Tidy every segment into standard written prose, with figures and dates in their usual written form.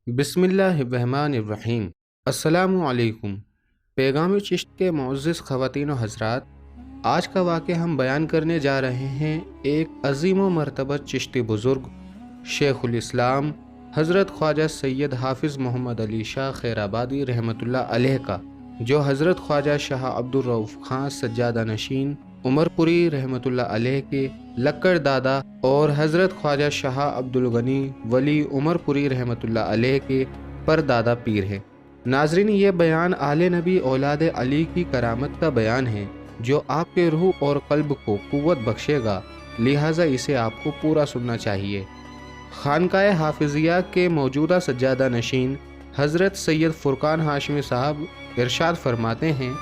بسم اللہ الرحمن الرحیم۔ السلام علیکم۔ پیغام چشت کے معزز خواتین و حضرات، آج کا واقعہ ہم بیان کرنے جا رہے ہیں ایک عظیم و مرتبہ چشتی بزرگ شیخ الاسلام حضرت خواجہ سید حافظ محمد علی شاہ خیرآبادی رحمۃ اللہ علیہ کا، جو حضرت خواجہ شاہ عبدالرؤف خان سجادہ نشین عمر پوری رحمۃ اللہ علیہ کے لکڑ دادا اور حضرت خواجہ شاہ عبدالغنی ولی عمر پوری رحمۃ اللہ علیہ کے پر دادا پیر ہیں۔ ناظرین، یہ بیان آل نبی اولاد علی کی کرامت کا بیان ہے جو آپ کے روح اور قلب کو قوت بخشے گا، لہٰذا اسے آپ کو پورا سننا چاہیے۔ خانقاہ حافظیہ کے موجودہ سجادہ نشین حضرت سید فرقان ہاشمی صاحب ارشاد فرماتے ہیں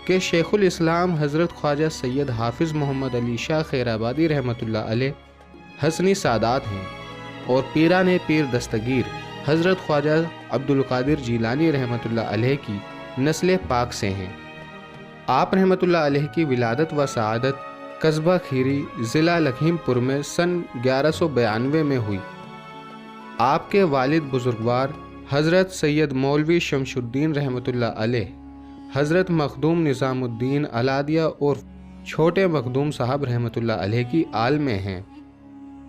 کہ شیخ الاسلام حضرت خواجہ سید حافظ محمد علی شاہ خیرآبادی رحمۃ اللہ علیہ حسنی سادات ہیں اور پیران پیر دستگیر حضرت خواجہ عبدالقادر جیلانی رحمۃ اللہ علیہ کی نسل پاک سے ہیں۔ آپ رحمۃ اللہ علیہ کی ولادت و سعادت قصبہ کھیری ضلع لکھیم پور میں سن 1192 میں ہوئی۔ آپ کے والد بزرگوار حضرت سید مولوی شمش الدین رحمۃ اللہ علیہ، حضرت مخدوم نظام الدین الادیہ اور چھوٹے مخدوم صاحب رحمۃ اللہ علیہ کی آل میں ہیں،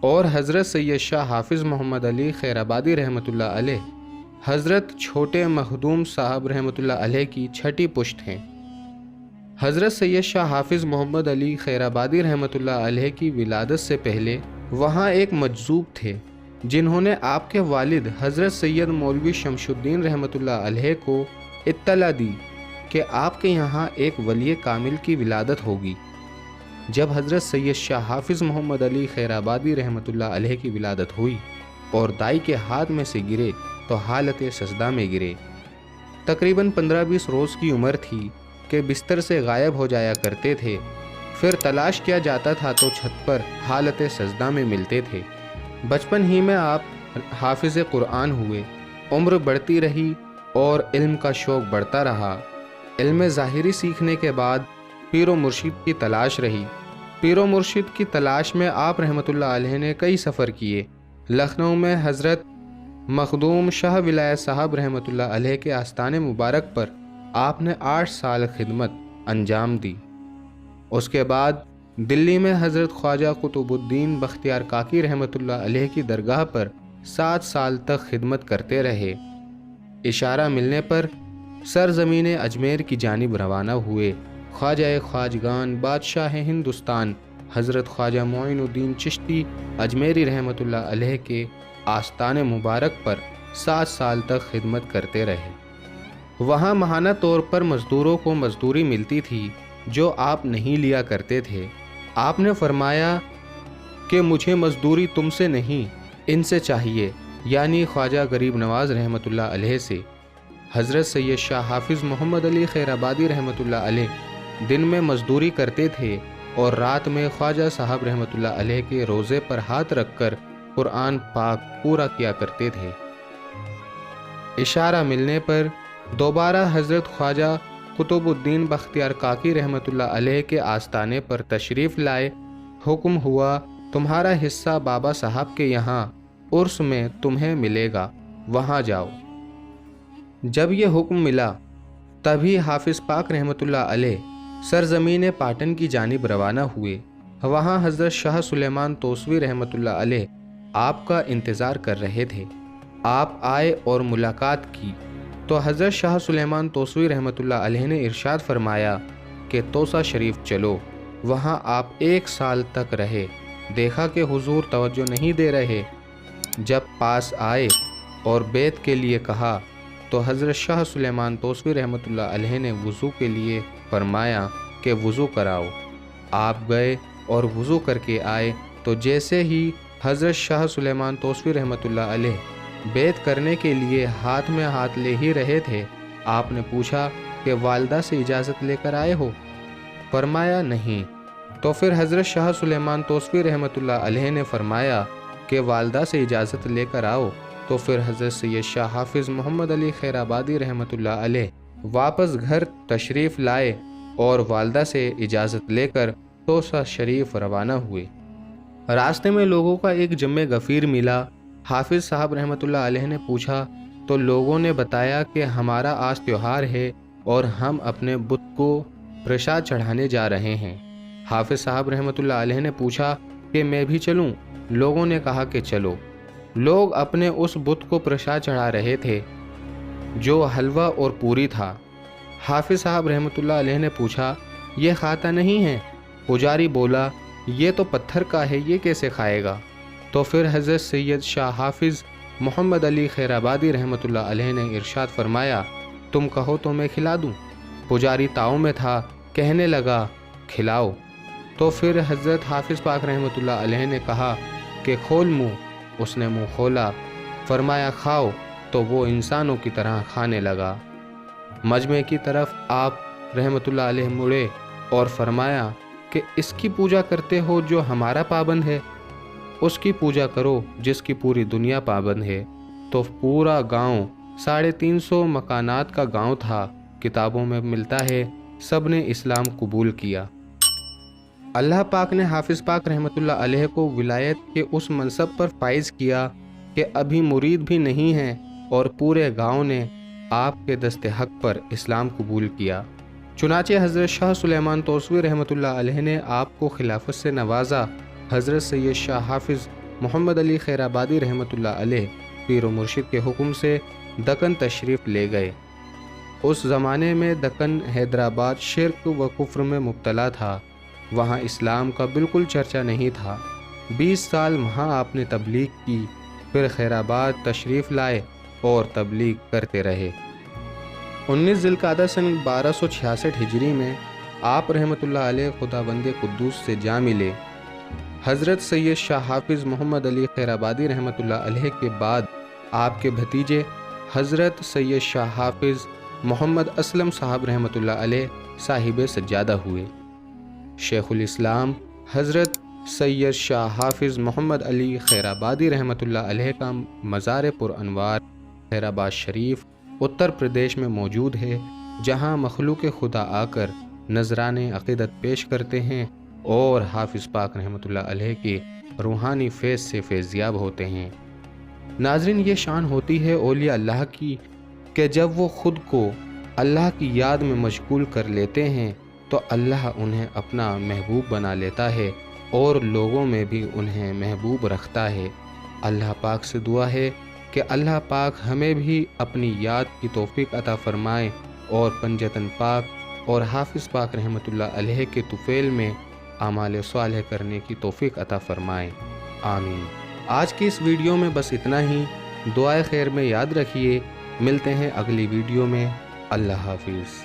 اور حضرت سید شاہ حافظ محمد علی خیرآبادی رحمۃ اللہ علیہ حضرت چھوٹے مخدوم صاحب رحمۃ اللہ علیہ کی چھٹی پشت ہیں۔ حضرت سید شاہ حافظ محمد علی خیرآبادی رحمۃ اللہ علیہ کی ولادت سے پہلے وہاں ایک مجذوب تھے جنہوں نے آپ کے والد حضرت سید مولوی شمش الدین رحمۃ اللہ علیہ کو اطلاع دی کہ آپ کے یہاں ایک ولی کامل کی ولادت ہوگی۔ جب حضرت سید شاہ حافظ محمد علی خیرآبادی رحمۃ اللہ علیہ کی ولادت ہوئی اور دائی کے ہاتھ میں سے گرے تو حالت سجدہ میں گرے۔ تقریباً 15-20 روز کی عمر تھی کہ بستر سے غائب ہو جایا کرتے تھے، پھر تلاش کیا جاتا تھا تو چھت پر حالت سجدہ میں ملتے تھے۔ بچپن ہی میں آپ حافظ قرآن ہوئے، عمر بڑھتی رہی اور علم کا شوق بڑھتا رہا۔ علم ظاہری سیکھنے کے بعد پیر و مرشد کی تلاش رہی۔ پیر و مرشد کی تلاش میں آپ رحمۃ اللہ علیہ نے کئی سفر کیے۔ لکھنؤ میں حضرت مخدوم شاہ ولایت صاحب رحمۃ اللہ علیہ کے آستان مبارک پر آپ نے 8 سال خدمت انجام دی۔ اس کے بعد دلی میں حضرت خواجہ قطب الدین بختیار کاکی رحمۃ اللہ علیہ کی درگاہ پر 7 سال تک خدمت کرتے رہے۔ اشارہ ملنے پر سرزمین اجمیر کی جانب روانہ ہوئے۔ خواجہ خواجگان بادشاہ ہندوستان حضرت خواجہ معین الدین چشتی اجمیری رحمۃ اللہ علیہ کے آستان مبارک پر 7 سال تک خدمت کرتے رہے۔ وہاں ماہانہ طور پر مزدوروں کو مزدوری ملتی تھی جو آپ نہیں لیا کرتے تھے۔ آپ نے فرمایا کہ مجھے مزدوری تم سے نہیں، ان سے چاہیے، یعنی خواجہ غریب نواز رحمۃ اللہ علیہ سے۔ حضرت سید شاہ حافظ محمد علی خیرآبادی رحمۃ اللہ علیہ دن میں مزدوری کرتے تھے اور رات میں خواجہ صاحب رحمۃ اللہ علیہ کے روزے پر ہاتھ رکھ کر قرآن پاک پورا کیا کرتے تھے۔ اشارہ ملنے پر دوبارہ حضرت خواجہ قطب الدین بختیار کاکی رحمۃ اللہ علیہ کے آستانے پر تشریف لائے۔ حکم ہوا تمہارا حصہ بابا صاحب کے یہاں عرس میں تمہیں ملے گا، وہاں جاؤ۔ جب یہ حکم ملا تبھی حافظ پاک رحمۃ اللہ علیہ سرزمین پاٹن کی جانب روانہ ہوئے۔ وہاں حضرت شاہ سلیمان توسوی رحمۃ اللہ علیہ آپ کا انتظار کر رہے تھے۔ آپ آئے اور ملاقات کی تو حضرت شاہ سلیمان توسوی رحمۃ اللہ علیہ نے ارشاد فرمایا کہ توسا شریف چلو۔ وہاں آپ 1 سال تک رہے۔ دیکھا کہ حضور توجہ نہیں دے رہے۔ جب پاس آئے اور بیعت کے لیے کہا تو حضرت شاہ سلیمان توسوی رحمۃ اللہ علیہ نے وضو کے لیے فرمایا کہ وضو کراؤ۔ آپ گئے اور وضو کر کے آئے تو جیسے ہی حضرت شاہ سلیمان توسوی رحمۃ اللہ علیہ بیعت کرنے کے لیے ہاتھ میں ہاتھ لے ہی رہے تھے، آپ نے پوچھا کہ والدہ سے اجازت لے کر آئے ہو؟ فرمایا نہیں۔ تو پھر حضرت شاہ سلیمان توسوی رحمۃ اللہ علیہ نے فرمایا کہ والدہ سے اجازت لے کر آؤ۔ تو پھر حضرت سید شاہ حافظ محمد علی خیرآبادی رحمۃ اللہ علیہ واپس گھر تشریف لائے اور والدہ سے اجازت لے کر توسا شریف روانہ ہوئے۔ راستے میں لوگوں کا ایک جمع غفیر ملا۔ حافظ صاحب رحمۃ اللہ علیہ نے پوچھا تو لوگوں نے بتایا کہ ہمارا آج تہوار ہے اور ہم اپنے بت کو پرساد چڑھانے جا رہے ہیں۔ حافظ صاحب رحمۃ اللہ علیہ نے پوچھا کہ میں بھی چلوں؟ لوگوں نے کہا کہ چلو۔ لوگ اپنے اس بت کو پرساد چڑھا رہے تھے جو حلوہ اور پوری تھا۔ حافظ صاحب رحمۃ اللہ علیہ نے پوچھا یہ کھاتا نہیں ہے؟ پجاری بولا یہ تو پتھر کا ہے، یہ کیسے کھائے گا؟ تو پھر حضرت سید شاہ حافظ محمد علی خیر آبادی رحمۃ اللہ علیہ نے ارشاد فرمایا تم کہو تو میں کھلا دوں۔ پجاری تاؤ میں تھا، کہنے لگا کھلاؤ۔ تو پھر حضرت حافظ پاک رحمۃ اللہ علیہ نے کہا کہ کھول منہ۔ اس نے منہ کھولا، فرمایا کھاؤ، تو وہ انسانوں کی طرح کھانے لگا۔ مجمع کی طرف آپ رحمۃ اللہ علیہ مڑے اور فرمایا کہ اس کی پوجا کرتے ہو جو ہمارا پابند ہے، اس کی پوجا کرو جس کی پوری دنیا پابند ہے۔ تو پورا گاؤں 350 مکانات کا گاؤں تھا، کتابوں میں ملتا ہے سب نے اسلام قبول کیا۔ اللہ پاک نے حافظ پاک رحمۃ اللہ علیہ کو ولایت کے اس منصب پر فائز کیا کہ ابھی مرید بھی نہیں ہیں اور پورے گاؤں نے آپ کے دست حق پر اسلام قبول کیا۔ چنانچہ حضرت شاہ سلیمان توسوی رحمۃ اللہ علیہ نے آپ کو خلافت سے نوازا۔ حضرت سید شاہ حافظ محمد علی خیر آبادی رحمۃ اللہ علیہ پیر و مرشد کے حکم سے دکن تشریف لے گئے۔ اس زمانے میں دکن حیدرآباد شرک و کفر میں مبتلا تھا، وہاں اسلام کا بالکل چرچا نہیں تھا۔ 20 سال وہاں آپ نے تبلیغ کی، پھر خیر آباد تشریف لائے اور تبلیغ کرتے رہے۔ 19 ذی القعدہ سن 1266 ہجری میں آپ رحمۃ اللہ علیہ خداوند قدوس سے جا ملے۔ حضرت سید شاہ حافظ محمد علی خیر آبادی رحمۃ اللہ علیہ کے بعد آپ کے بھتیجے حضرت سید شاہ حافظ محمد اسلم صاحب رحمۃ اللہ علیہ صاحب سجادہ ہوئے۔ شیخ الاسلام حضرت سید شاہ حافظ محمد علی خیر آبادی رحمۃ اللہ علیہ کا مزار پر انوار خیر آباد شریف اتر پردیش میں موجود ہے، جہاں مخلوق خدا آ کر نذران عقیدت پیش کرتے ہیں اور حافظ پاک رحمۃ اللہ علیہ کے روحانی فیض سے فیضیاب ہوتے ہیں۔ ناظرین، یہ شان ہوتی ہے اولیاء اللہ کی کہ جب وہ خود کو اللہ کی یاد میں مشغول کر لیتے ہیں تو اللہ انہیں اپنا محبوب بنا لیتا ہے اور لوگوں میں بھی انہیں محبوب رکھتا ہے۔ اللہ پاک سے دعا ہے کہ اللہ پاک ہمیں بھی اپنی یاد کی توفیق عطا فرمائے اور پنجتن پاک اور حافظ پاک رحمۃ اللہ علیہ کے طفیل میں اعمال صالح کرنے کی توفیق عطا فرمائے، آمین۔ آج کی اس ویڈیو میں بس اتنا ہی۔ دعائے خیر میں یاد رکھیے، ملتے ہیں اگلی ویڈیو میں۔ اللہ حافظ۔